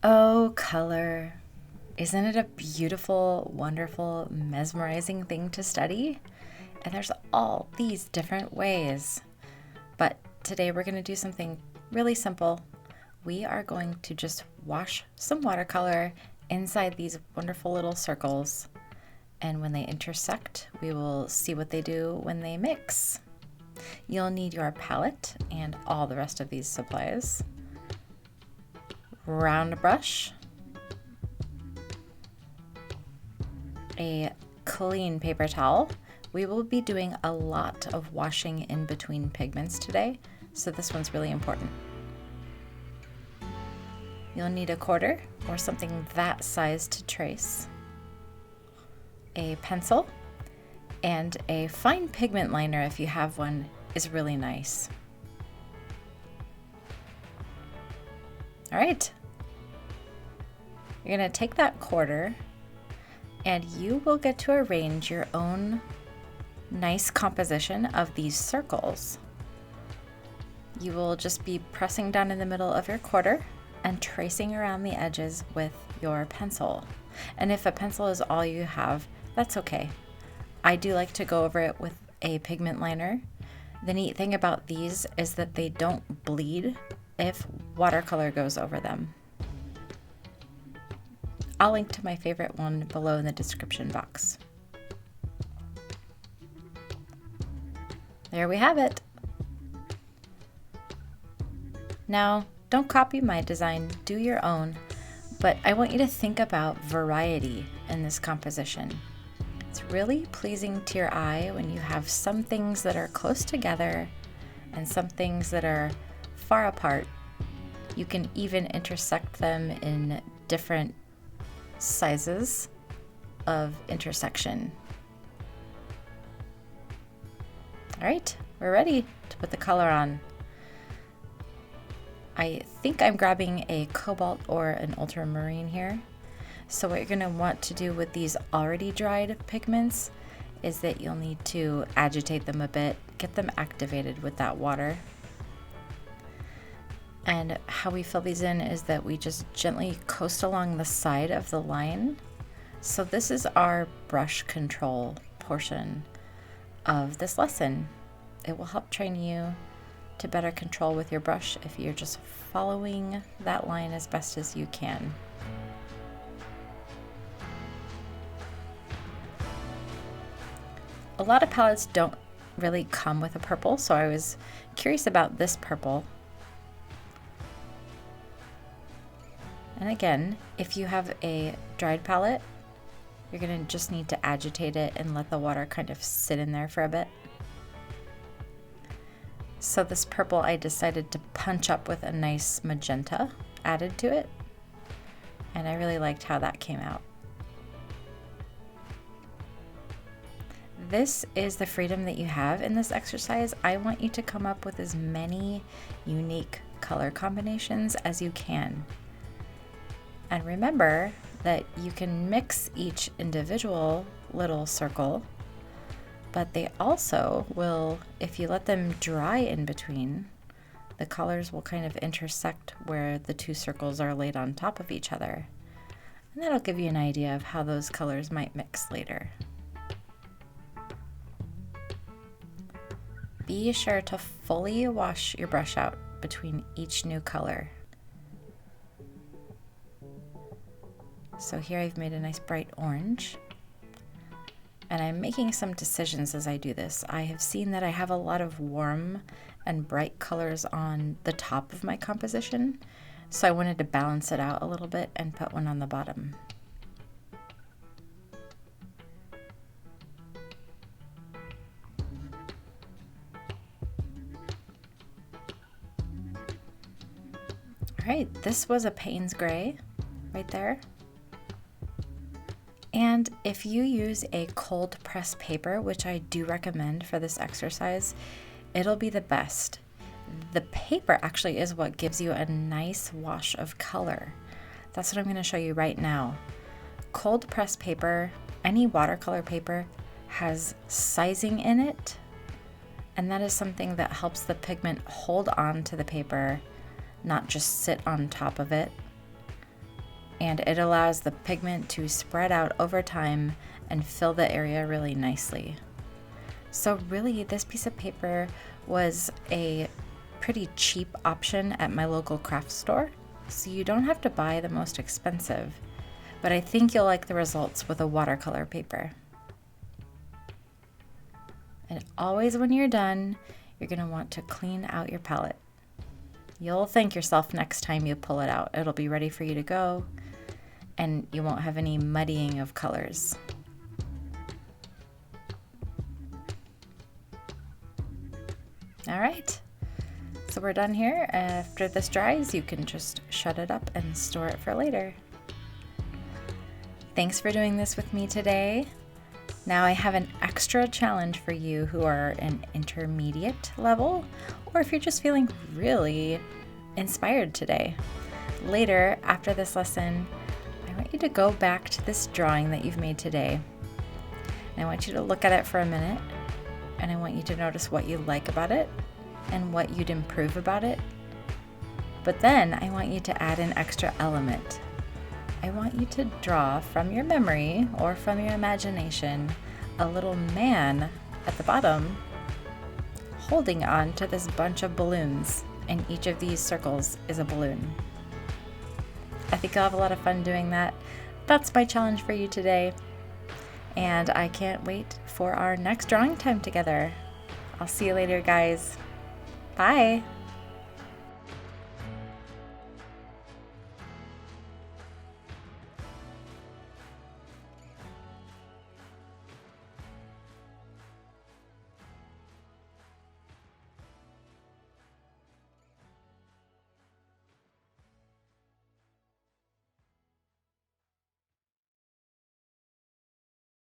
Oh, color. Isn't it a beautiful, wonderful, mesmerizing thing to study? And there's all these different ways. But today we're going to do something really simple. We are going to just wash some watercolor inside these wonderful little circles. And when they intersect, we will see what they do when they mix. You'll need your palette and all the rest of these supplies. Round brush, a clean paper towel. We will be doing a lot of washing in between pigments today, so this one's really important. You'll need a quarter or something that size to trace, a pencil, and a fine pigment liner if you have one is really nice. All right, you're going to take that quarter and you will get to arrange your own nice composition of these circles. You will just be pressing down in the middle of your quarter and tracing around the edges with your pencil. And if a pencil is all you have, that's okay. I do like to go over it with a pigment liner. The neat thing about these is that they don't bleed if watercolor goes over them. I'll link to my favorite one below in the description box. There we have it. Now, don't copy my design, do your own, but I want you to think about variety in this composition. It's really pleasing to your eye when you have some things that are close together and some things that are far apart. You can even intersect them in different sizes of intersection. All right, we're ready to put the color on. I think I'm grabbing a cobalt or an ultramarine here. So what you're going to want to do with these already dried pigments is that you'll need to agitate them a bit, get them activated with that water. And how we fill these in is that we just gently coast along the side of the line. So this is our brush control portion of this lesson. It will help train you to better control with your brush if you're just following that line as best as you can. A lot of palettes don't really come with a purple, so I was curious about this purple. And again, if you have a dried palette, you're going to just need to agitate it and let the water kind of sit in there for a bit. So this purple I decided to punch up with a nice magenta added to it, and I really liked how that came out. This is the freedom that you have in this exercise. I want you to come up with as many unique color combinations as you can. And remember that you can mix each individual little circle, but they also will, if you let them dry in between, the colors will kind of intersect where the two circles are laid on top of each other. And that'll give you an idea of how those colors might mix later. Be sure to fully wash your brush out between each new color. So here I've made a nice bright orange, and I'm making some decisions as I do this. I have seen that I have a lot of warm and bright colors on the top of my composition, so I wanted to balance it out a little bit and put one on the bottom. All right, this was a Payne's Gray right there. And if you use a cold press paper, which I do recommend for this exercise, it'll be the best. The paper actually is what gives you a nice wash of color. That's what I'm going to show you right now. Cold press paper, any watercolor paper, has sizing in it, and that is something that helps the pigment hold on to the paper, not just sit on top of it. and it allows the pigment to spread out over time and fill the area really nicely. So really, this piece of paper was a pretty cheap option at my local craft store, so you don't have to buy the most expensive, but I think you'll like the results with a watercolor paper. And always when you're done, you're going to want to clean out your palette. You'll thank yourself next time you pull it out. It'll be ready for you to go, and you won't have any muddying of colors. All right, so we're done here. After this dries, you can just shut it up and store it for later. Thanks for doing this with me today. Now I have an extra challenge for you who are an intermediate level, or if you're just feeling really inspired today. Later, after this lesson, I want you to go back to this drawing that you've made today. And I want you to look at it for a minute, and I want you to notice what you like about it and what you'd improve about it. But then I want you to add an extra element. I want you to draw from your memory or from your imagination a little man at the bottom holding on to this bunch of balloons, and each of these circles is a balloon. I think I'll have a lot of fun doing that. That's my challenge for you today, and I can't wait for our next drawing time together. I'll see you later, guys. Bye.